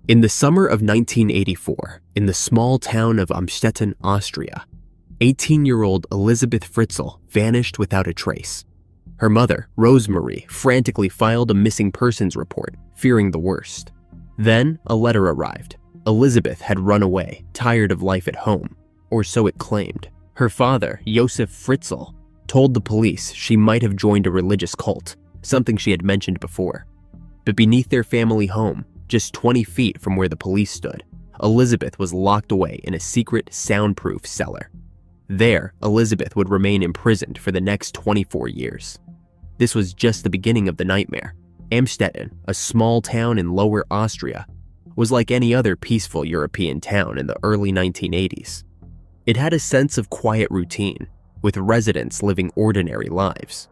In the summer of 1984, in the small town of Amstetten, Austria, 18-year-old Elisabeth Fritzl vanished without a trace. Her mother, Rosemarie, frantically filed a missing persons report, fearing the worst. Then, a letter arrived. Elisabeth had run away, tired of life at home, or so it claimed. Her father, Josef Fritzl, told the police she might have joined a religious cult, something she had mentioned before. But beneath their family home, just 20 feet from where the police stood, Elisabeth was locked away in a secret, soundproof cellar. There, Elisabeth would remain imprisoned for the next 24 years. This was just the beginning of the nightmare. Amstetten, a small town in Lower Austria, was like any other peaceful European town in the early 1980s. It had a sense of quiet routine, with residents living ordinary lives.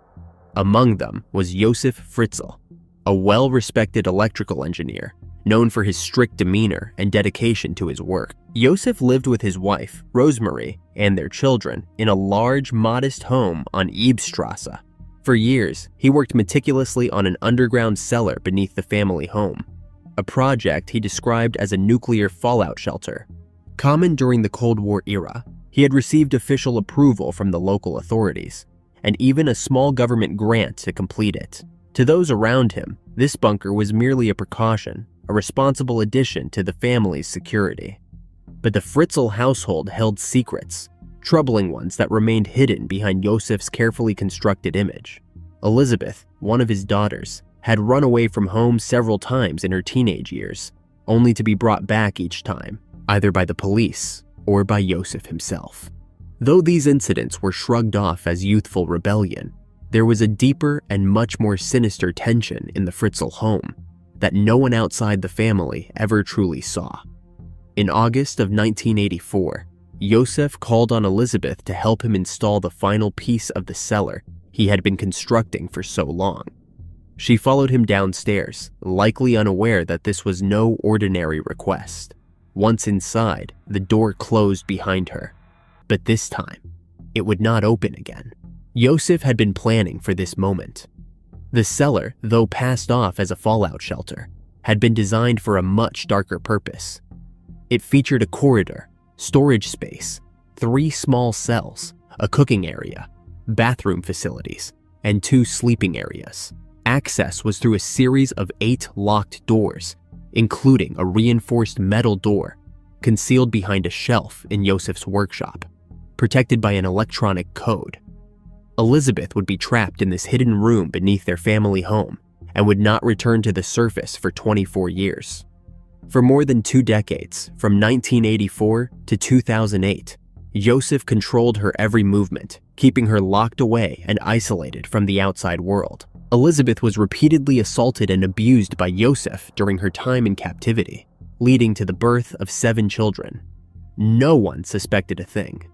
Among them was Josef Fritzl, a well-respected electrical engineer, known for his strict demeanor and dedication to his work. Josef lived with his wife, Rosemarie, and their children in a large, modest home on Ebestrasse. For years, he worked meticulously on an underground cellar beneath the family home, a project he described as a nuclear fallout shelter. Common during the Cold War era, he had received official approval from the local authorities, and even a small government grant to complete it. To those around him, this bunker was merely a precaution, a responsible addition to the family's security. But the Fritzl household held secrets, troubling ones that remained hidden behind Josef's carefully constructed image. Elisabeth, one of his daughters, had run away from home several times in her teenage years, only to be brought back each time, either by the police or by Josef himself. Though these incidents were shrugged off as youthful rebellion, there was a deeper and much more sinister tension in the Fritzl home that no one outside the family ever truly saw. In August of 1984, Josef called on Elisabeth to help him install the final piece of the cellar he had been constructing for so long. She followed him downstairs, likely unaware that this was no ordinary request. Once inside, the door closed behind her. But this time, it would not open again. Josef had been planning for this moment. The cellar, though passed off as a fallout shelter, had been designed for a much darker purpose. It featured a corridor, storage space, 3 small cells, a cooking area, bathroom facilities, and 2 sleeping areas. Access was through a series of 8 locked doors, including a reinforced metal door concealed behind a shelf in Josef's workshop, protected by an electronic code. Elisabeth would be trapped in this hidden room beneath their family home and would not return to the surface for 24 years. For more than 2 decades, from 1984 to 2008, Josef controlled her every movement, keeping her locked away and isolated from the outside world. Elisabeth was repeatedly assaulted and abused by Josef during her time in captivity, leading to the birth of 7 children. No one suspected a thing.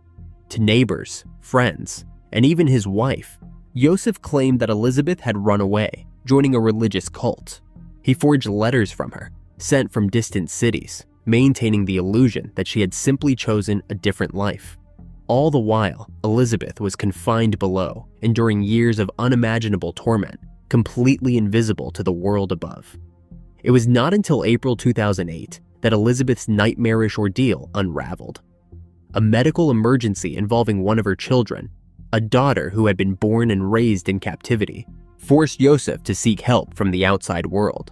To neighbors, friends, and even his wife, Josef claimed that Elisabeth had run away, joining a religious cult. He forged letters from her, sent from distant cities, maintaining the illusion that she had simply chosen a different life. All the while, Elisabeth was confined below, enduring years of unimaginable torment, completely invisible to the world above. It was not until April 2008 that Elisabeth's nightmarish ordeal unraveled. A medical emergency involving one of her children, a daughter who had been born and raised in captivity, forced Josef to seek help from the outside world.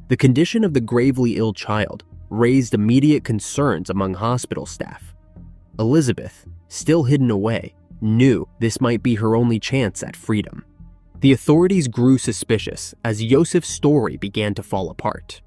The condition of the gravely ill child raised immediate concerns among hospital staff. Elisabeth, still hidden away, knew this might be her only chance at freedom. The authorities grew suspicious as Josef's story began to fall apart.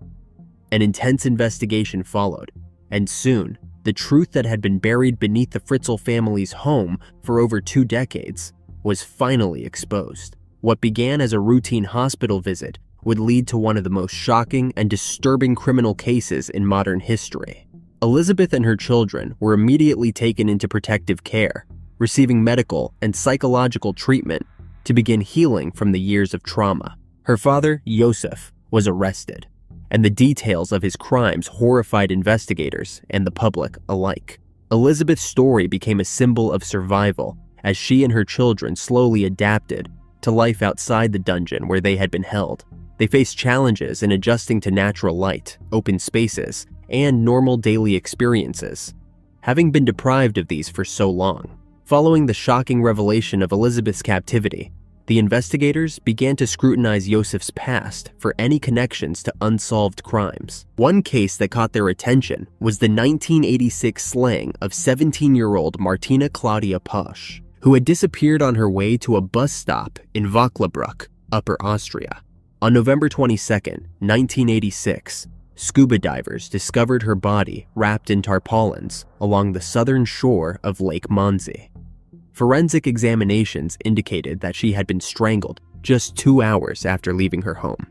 An intense investigation followed, and soon, the truth that had been buried beneath the Fritzl family's home for over 2 decades was finally exposed. What began as a routine hospital visit would lead to one of the most shocking and disturbing criminal cases in modern history. Elisabeth and her children were immediately taken into protective care, receiving medical and psychological treatment to begin healing from the years of trauma. Her father, Josef, was arrested, and the details of his crimes horrified investigators and the public alike. Elisabeth's story became a symbol of survival as she and her children slowly adapted to life outside the dungeon where they had been held. They faced challenges in adjusting to natural light, open spaces, and normal daily experiences, having been deprived of these for so long. Following the shocking revelation of Elisabeth's captivity, the investigators began to scrutinize Yosef's past for any connections to unsolved crimes. One case that caught their attention was the 1986 slaying of 17-year-old Martina Claudia Posch, who had disappeared on her way to a bus stop in Wacklabruck, Upper Austria. On November 22, 1986, scuba divers discovered her body wrapped in tarpaulins along the southern shore of Lake Mondsee. Forensic examinations indicated that she had been strangled just 2 hours after leaving her home.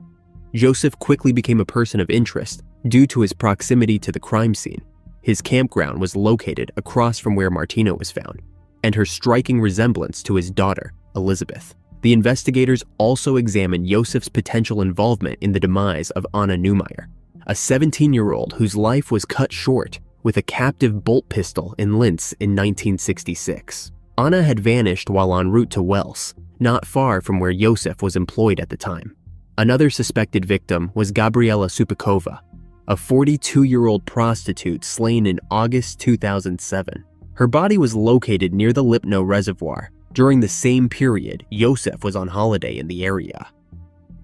Joseph quickly became a person of interest due to his proximity to the crime scene. His campground was located across from where Martina was found, and her striking resemblance to his daughter, Elisabeth. The investigators also examined Josef's potential involvement in the demise of Anna Neumeyer, a 17-year-old whose life was cut short with a captive bolt pistol in Linz in 1966. Anna had vanished while en route to Wels, not far from where Josef was employed at the time. Another suspected victim was Gabriela Supakova, a 42-year-old prostitute slain in August 2007. Her body was located near the Lipno Reservoir. During the same period, Josef was on holiday in the area.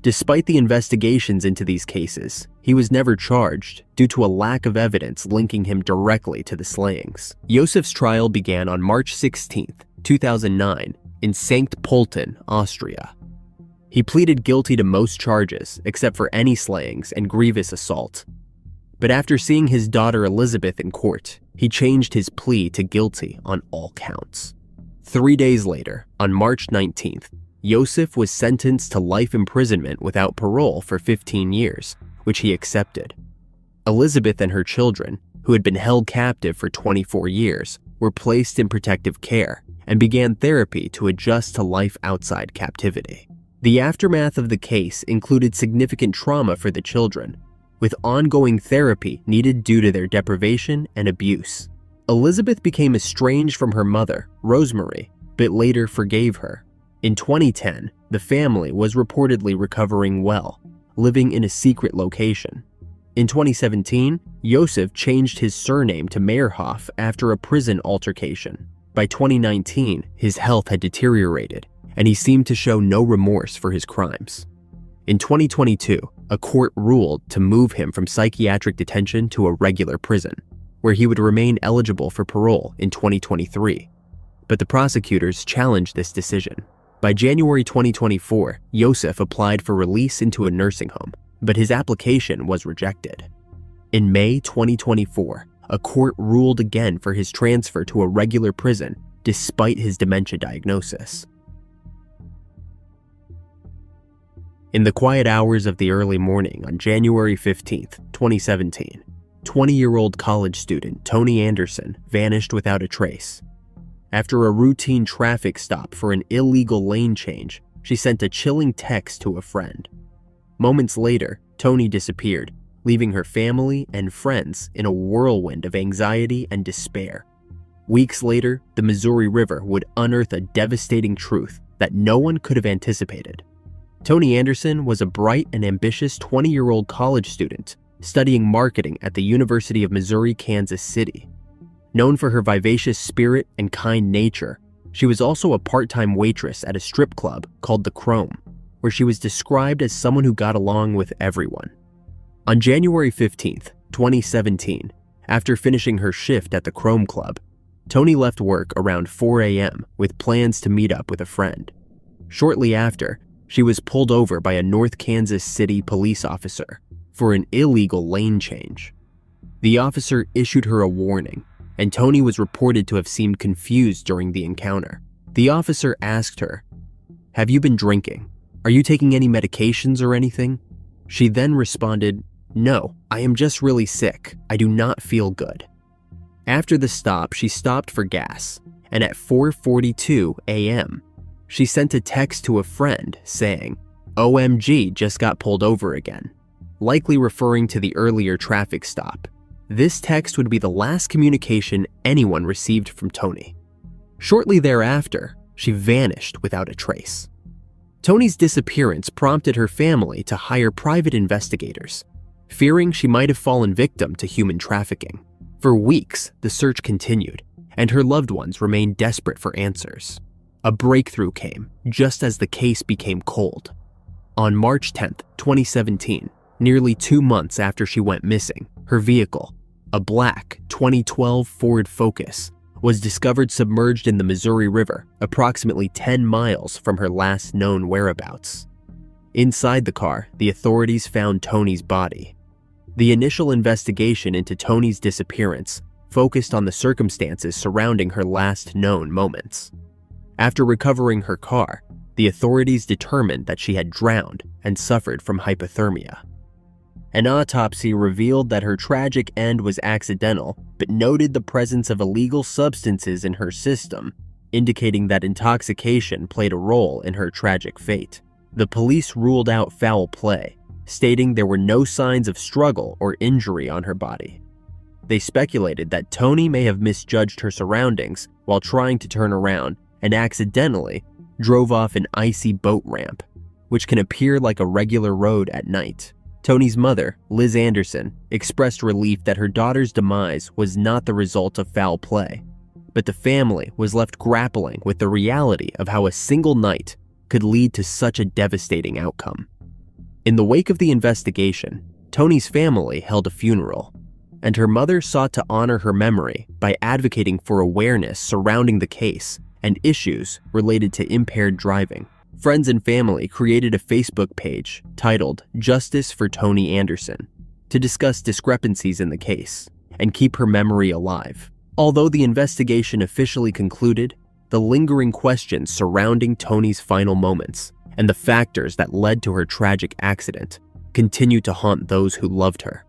Despite the investigations into these cases, he was never charged due to a lack of evidence linking him directly to the slayings. Josef's trial began on March 16, 2009, in Sankt Pölten, Austria. He pleaded guilty to most charges except for any slayings and grievous assault. But after seeing his daughter Elisabeth in court, he changed his plea to guilty on all counts. 3 days later, on March 19th, Josef was sentenced to life imprisonment without parole for 15 years, which he accepted. Elisabeth and her children, who had been held captive for 24 years, were placed in protective care and began therapy to adjust to life outside captivity. The aftermath of the case included significant trauma for the children, with ongoing therapy needed due to their deprivation and abuse. Elisabeth became estranged from her mother, Rosemary, but later forgave her. In 2010, the family was reportedly recovering well, living in a secret location. In 2017, Josef changed his surname to Meyerhoff after a prison altercation. By 2019, his health had deteriorated, and he seemed to show no remorse for his crimes. In 2022, a court ruled to move him from psychiatric detention to a regular prison, where he would remain eligible for parole in 2023. But the prosecutors challenged this decision. By January 2024, Josef applied for release into a nursing home, but his application was rejected. In May 2024, a court ruled again for his transfer to a regular prison despite his dementia diagnosis. In the quiet hours of the early morning on January 15, 2017, 20-year-old college student Toni Anderson vanished without a trace. After a routine traffic stop for an illegal lane change, she sent a chilling text to a friend. Moments later, Toni disappeared, leaving her family and friends in a whirlwind of anxiety and despair. Weeks later, the Missouri River would unearth a devastating truth that no one could have anticipated. Toni Anderson was a bright and ambitious 20-year-old college student studying marketing at the University of Missouri-Kansas City. Known for her vivacious spirit and kind nature, she was also a part-time waitress at a strip club called the Chrome, where she was described as someone who got along with everyone. On January 15, 2017, after finishing her shift at the Chrome Club, Toni left work around 4 a.m. with plans to meet up with a friend. Shortly after, she was pulled over by a North Kansas City police officer for an illegal lane change. The officer issued her a warning, and Toni was reported to have seemed confused during the encounter. The officer asked her, "Have you been drinking? Are you taking any medications or anything?" She then responded, "No, I am just really sick. I do not feel good." After the stop, she stopped for gas, and at 4:42 a.m., she sent a text to a friend saying, "OMG, just got pulled over again," likely referring to the earlier traffic stop. This text would be the last communication anyone received from Toni. Shortly thereafter, she vanished without a trace. Toni's disappearance prompted her family to hire private investigators, fearing she might have fallen victim to human trafficking. For weeks, the search continued, and her loved ones remained desperate for answers. A breakthrough came just as the case became cold. On March 10, 2017, nearly 2 months after she went missing, her vehicle, a black 2012 Ford Focus, was discovered submerged in the Missouri River, approximately 10 miles from her last known whereabouts. Inside the car, the authorities found Toni's body. The initial investigation into Toni's disappearance focused on the circumstances surrounding her last known moments. After recovering her car, the authorities determined that she had drowned and suffered from hypothermia. An autopsy revealed that her tragic end was accidental, but noted the presence of illegal substances in her system, indicating that intoxication played a role in her tragic fate. The police ruled out foul play, stating there were no signs of struggle or injury on her body. They speculated that Toni may have misjudged her surroundings while trying to turn around and accidentally drove off an icy boat ramp, which can appear like a regular road at night. Toni's mother, Liz Anderson, expressed relief that her daughter's demise was not the result of foul play, but the family was left grappling with the reality of how a single night could lead to such a devastating outcome. In the wake of the investigation, Toni's family held a funeral, and her mother sought to honor her memory by advocating for awareness surrounding the case and issues related to impaired driving. Friends and family created a Facebook page titled Justice for Toni Anderson to discuss discrepancies in the case and keep her memory alive. Although the investigation officially concluded, the lingering questions surrounding Toni's final moments and the factors that led to her tragic accident continue to haunt those who loved her.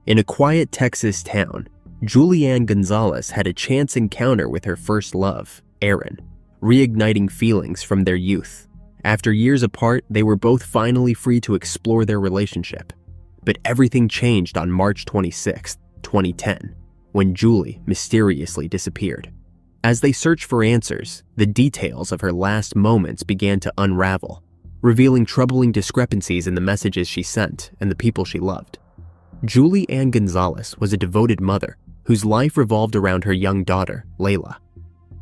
In a quiet Texas town, Ann Gonzales had a chance encounter with her first love, Aaron, reigniting feelings from their youth. After years apart, they were both finally free to explore their relationship. But everything changed on March 26, 2010, when Julie mysteriously disappeared. As they searched for answers, the details of her last moments began to unravel, revealing troubling discrepancies in the messages she sent and the people she loved. Ann Gonzales was a devoted mother whose life revolved around her young daughter, Layla.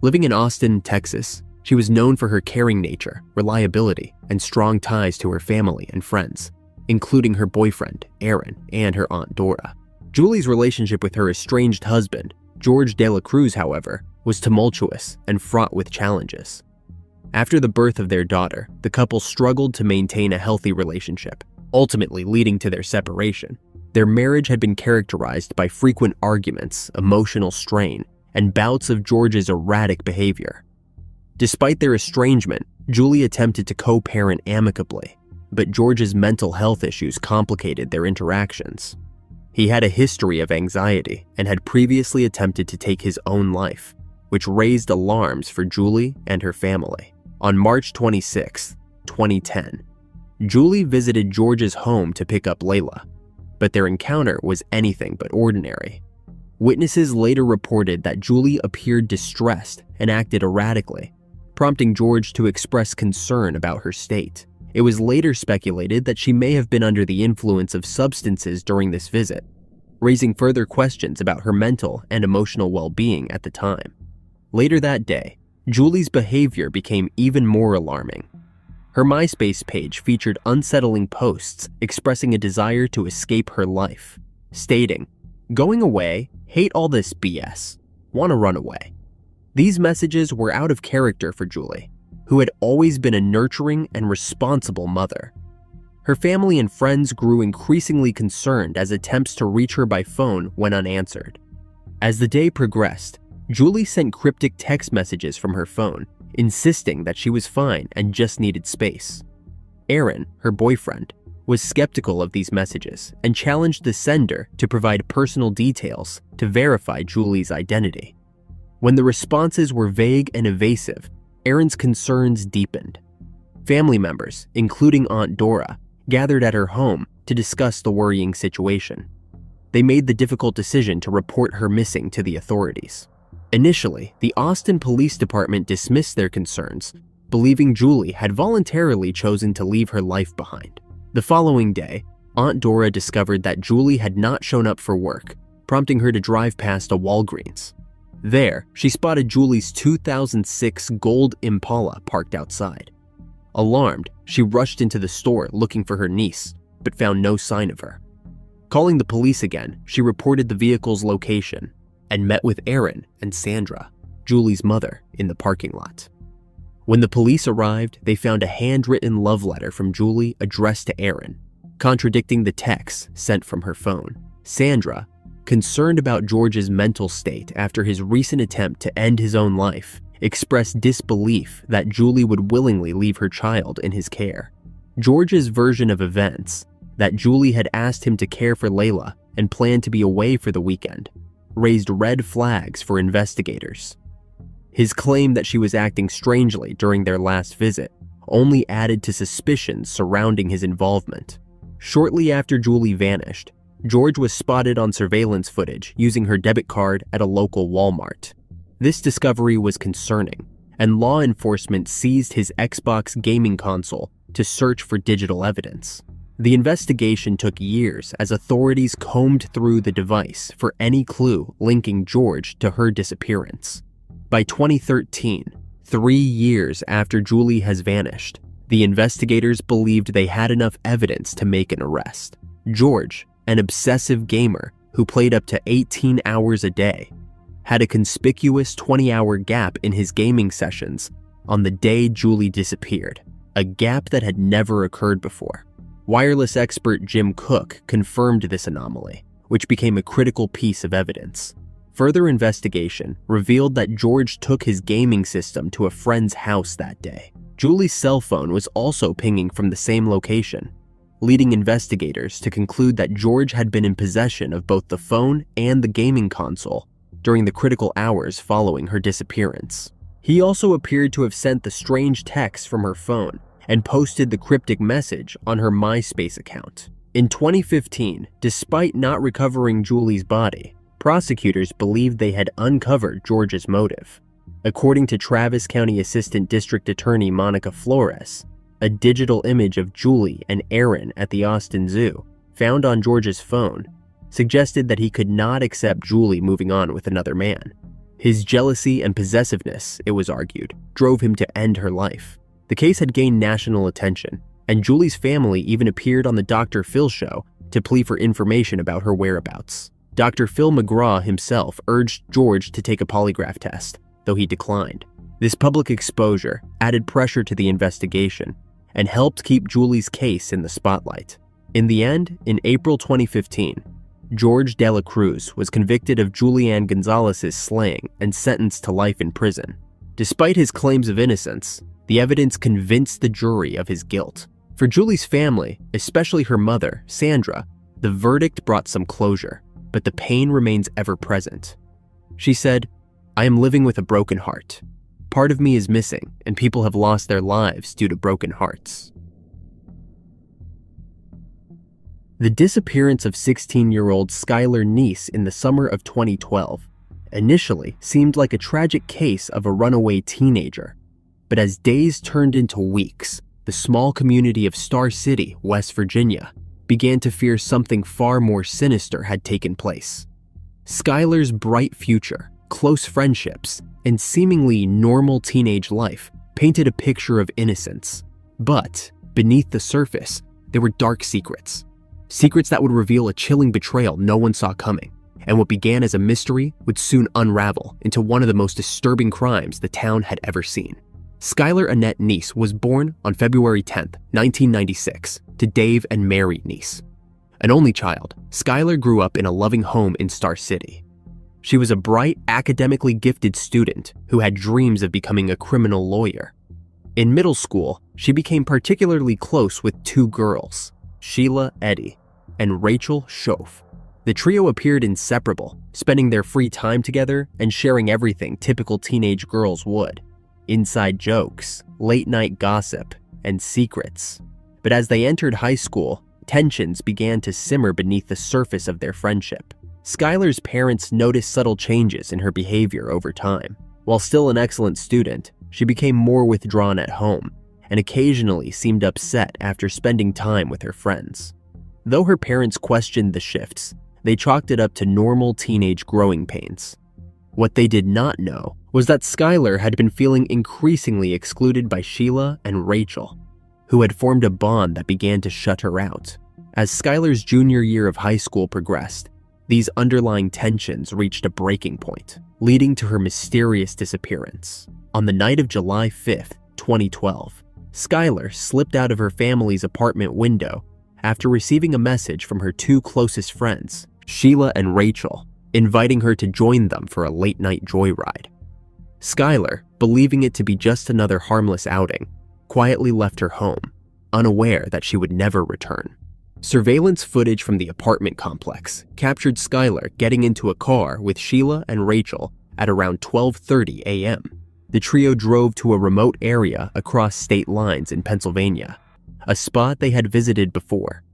Living in Austin, Texas, she was known for her caring nature, reliability, and strong ties to her family and friends, including her boyfriend, Aaron, and her Aunt Dora. Julie's relationship with her estranged husband, George De La Cruz, however, was tumultuous and fraught with challenges. After the birth of their daughter, the couple struggled to maintain a healthy relationship, ultimately leading to their separation. Their marriage had been characterized by frequent arguments, emotional strain, and bouts of George's erratic behavior. Despite their estrangement, Julie attempted to co-parent amicably, but George's mental health issues complicated their interactions. He had a history of anxiety and had previously attempted to take his own life, which raised alarms for Julie and her family. On March 26, 2010, Julie visited George's home to pick up Layla, but their encounter was anything but ordinary. Witnesses later reported that Julie appeared distressed and acted erratically, prompting George to express concern about her state. It was later speculated that she may have been under the influence of substances during this visit, raising further questions about her mental and emotional well-being at the time. Later that day, Julie's behavior became even more alarming. Her MySpace page featured unsettling posts expressing a desire to escape her life, stating, "Going away, hate all this BS, want to run away." These messages were out of character for Julie, who had always been a nurturing and responsible mother. Her family and friends grew increasingly concerned as attempts to reach her by phone went unanswered. As the day progressed, Julie sent cryptic text messages from her phone, insisting that she was fine and just needed space. Aaron, her boyfriend, was skeptical of these messages and challenged the sender to provide personal details to verify Julie's identity. When the responses were vague and evasive, Aaron's concerns deepened. Family members, including Aunt Dora, gathered at her home to discuss the worrying situation. They made the difficult decision to report her missing to the authorities. Initially, the Austin Police Department dismissed their concerns, believing Julie had voluntarily chosen to leave her life behind. The following day, Aunt Dora discovered that Julie had not shown up for work, prompting her to drive past a Walgreens. There, she spotted Julie's 2006 gold Impala parked outside. Alarmed, she rushed into the store looking for her niece, but found no sign of her. Calling the police again, she reported the vehicle's location and met with Erin and Sandra, Julie's mother, in the parking lot. When the police arrived, they found a handwritten love letter from Julie addressed to Erin, contradicting the texts sent from her phone. Sandra, concerned about George's mental state after his recent attempt to end his own life, expressed disbelief that Julie would willingly leave her child in his care. George's version of events, that Julie had asked him to care for Layla and planned to be away for the weekend, raised red flags for investigators. His claim that she was acting strangely during their last visit only added to suspicions surrounding his involvement. Shortly after Julie vanished, George was spotted on surveillance footage using her debit card at a local Walmart. This discovery was concerning, and law enforcement seized his Xbox gaming console to search for digital evidence. The investigation took years as authorities combed through the device for any clue linking George to her disappearance. By 2013, 3 years after Julie has vanished, the investigators believed they had enough evidence to make an arrest. George, an obsessive gamer who played up to 18 hours a day, had a conspicuous 20-hour gap in his gaming sessions on the day Julie disappeared, a gap that had never occurred before. Wireless expert Jim Cook confirmed this anomaly, which became a critical piece of evidence. Further investigation revealed that George took his gaming system to a friend's house that day. Julie's cell phone was also pinging from the same location, leading investigators to conclude that George had been in possession of both the phone and the gaming console during the critical hours following her disappearance. He also appeared to have sent the strange text from her phone and posted the cryptic message on her MySpace account. In 2015, despite not recovering Julie's body, prosecutors believed they had uncovered George's motive. According to Travis County Assistant District Attorney Monica Flores, a digital image of Julie and Erin at the Austin Zoo, found on George's phone, suggested that he could not accept Julie moving on with another man. His jealousy and possessiveness, it was argued, drove him to end her life. The case had gained national attention, and Julie's family even appeared on the Dr. Phil show to plead for information about her whereabouts. Dr. Phil McGraw himself urged George to take a polygraph test, though he declined. This public exposure added pressure to the investigation and helped keep Julie's case in the spotlight. In the end, in April 2015, George De La Cruz was convicted of Ann Gonzales' slaying and sentenced to life in prison. Despite his claims of innocence, the evidence convinced the jury of his guilt. For Julie's family, especially her mother, Sandra, the verdict brought some closure, but the pain remains ever present. She said, "I am living with a broken heart. Part of me is missing, and people have lost their lives due to broken hearts." The disappearance of 16-year-old Skylar Neese in the summer of 2012 initially seemed like a tragic case of a runaway teenager. But as days turned into weeks, the small community of Star City, West Virginia, began to fear something far more sinister had taken place. Skylar's bright future, close friendships, and seemingly normal teenage life painted a picture of innocence. But beneath the surface, there were dark secrets. Secrets that would reveal a chilling betrayal no one saw coming, and what began as a mystery would soon unravel into one of the most disturbing crimes the town had ever seen. Skylar Annette Neese was born on February 10, 1996, to Dave and Mary Neese. An only child, Skylar grew up in a loving home in Star City. She was a bright, academically gifted student who had dreams of becoming a criminal lawyer. In middle school, she became particularly close with 2 girls, Sheila Eddy and Rachel Schoaf. The trio appeared inseparable, spending their free time together and sharing everything typical teenage girls would. Inside jokes, late-night gossip, and secrets. But as they entered high school, tensions began to simmer beneath the surface of their friendship. Skylar's parents noticed subtle changes in her behavior over time. While still an excellent student, she became more withdrawn at home and occasionally seemed upset after spending time with her friends. Though her parents questioned the shifts, they chalked it up to normal teenage growing pains. What they did not know was that Skylar had been feeling increasingly excluded by Sheila and Rachel, who had formed a bond that began to shut her out. As Skylar's junior year of high school progressed, these underlying tensions reached a breaking point, leading to her mysterious disappearance. On the night of July 5th, 2012, Skylar slipped out of her family's apartment window after receiving a message from her two closest friends, Sheila and Rachel, inviting her to join them for a late-night joyride. Skylar, believing it to be just another harmless outing, quietly left her home, unaware that she would never return. Surveillance footage from the apartment complex captured Skylar getting into a car with Sheila and Rachel at around 12:30 a.m. The trio drove to a remote area across state lines in Pennsylvania, a spot they had visited before.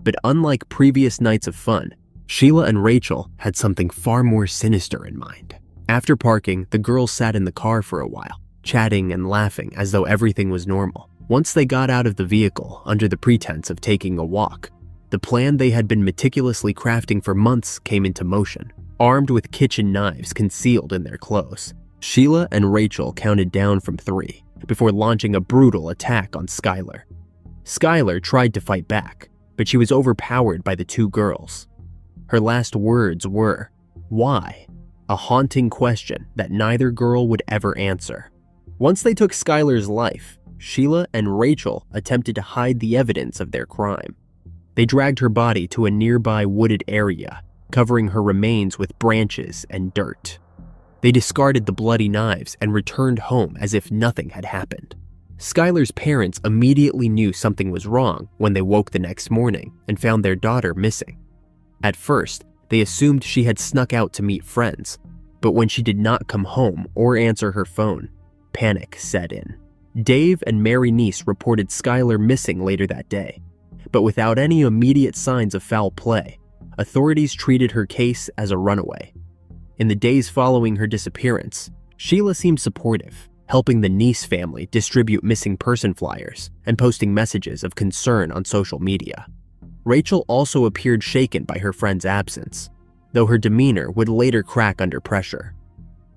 But unlike previous nights of fun, Sheila and Rachel had something far more sinister in mind. After parking, the girls sat in the car for a while, chatting and laughing as though everything was normal. Once they got out of the vehicle under the pretense of taking a walk, the plan they had been meticulously crafting for months came into motion. Armed with kitchen knives concealed in their clothes, Sheila and Rachel counted down from 3 before launching a brutal attack on Skylar. Skylar tried to fight back, but she was overpowered by the two girls. Her last words were, "Why?" a haunting question that neither girl would ever answer. Once they took Skylar's life, Sheila and Rachel attempted to hide the evidence of their crime. They dragged her body to a nearby wooded area, covering her remains with branches and dirt. They discarded the bloody knives and returned home as if nothing had happened. Skylar's parents immediately knew something was wrong when they woke the next morning and found their daughter missing. At first, they assumed she had snuck out to meet friends, but when she did not come home or answer her phone, panic set in. Dave and Mary Neese reported Skylar missing later that day, but without any immediate signs of foul play, authorities treated her case as a runaway. In the days following her disappearance, Sheila seemed supportive, helping the Neese family distribute missing person flyers and posting messages of concern on social media. Rachel also appeared shaken by her friend's absence, though her demeanor would later crack under pressure.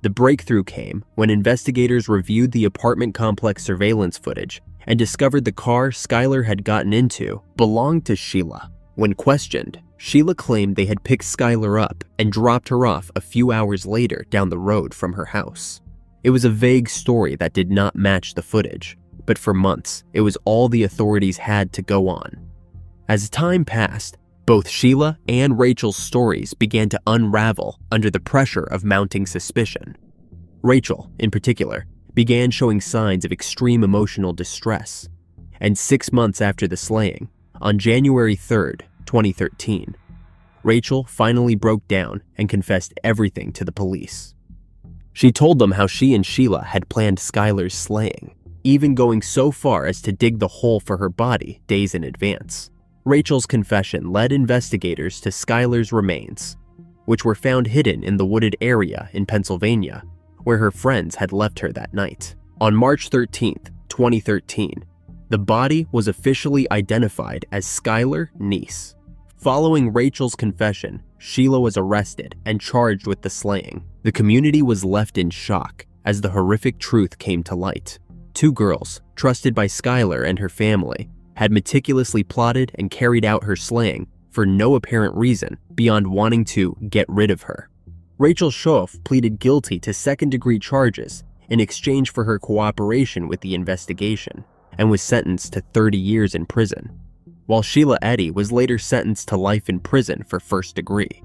The breakthrough came when investigators reviewed the apartment complex surveillance footage and discovered the car Skylar had gotten into belonged to Sheila. When questioned, Sheila claimed they had picked Skylar up and dropped her off a few hours later down the road from her house. It was a vague story that did not match the footage, but for months, it was all the authorities had to go on. As time passed, both Sheila and Rachel's stories began to unravel under the pressure of mounting suspicion. Rachel, in particular, began showing signs of extreme emotional distress, and 6 months after the slaying, on January 3rd, 2013, Rachel finally broke down and confessed everything to the police. She told them how she and Sheila had planned Skylar's slaying, even going so far as to dig the hole for her body days in advance. Rachel's confession led investigators to Skylar's remains, which were found hidden in the wooded area in Pennsylvania, where her friends had left her that night. On March 13th, 2013, the body was officially identified as Skylar Neese. Following Rachel's confession, Sheila was arrested and charged with the slaying. The community was left in shock as the horrific truth came to light. Two girls, trusted by Skylar and her family, had meticulously plotted and carried out her slaying for no apparent reason beyond wanting to get rid of her. Rachel Schoff pleaded guilty to second-degree charges in exchange for her cooperation with the investigation and was sentenced to 30 years in prison, while Sheila Eddy was later sentenced to life in prison for first degree.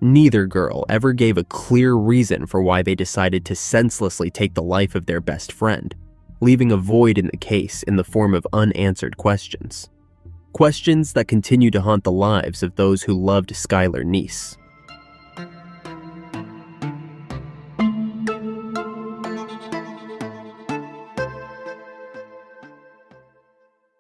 Neither girl ever gave a clear reason for why they decided to senselessly take the life of their best friend, leaving a void in the case in the form of unanswered questions. Questions that continue to haunt the lives of those who loved Skylar Neese.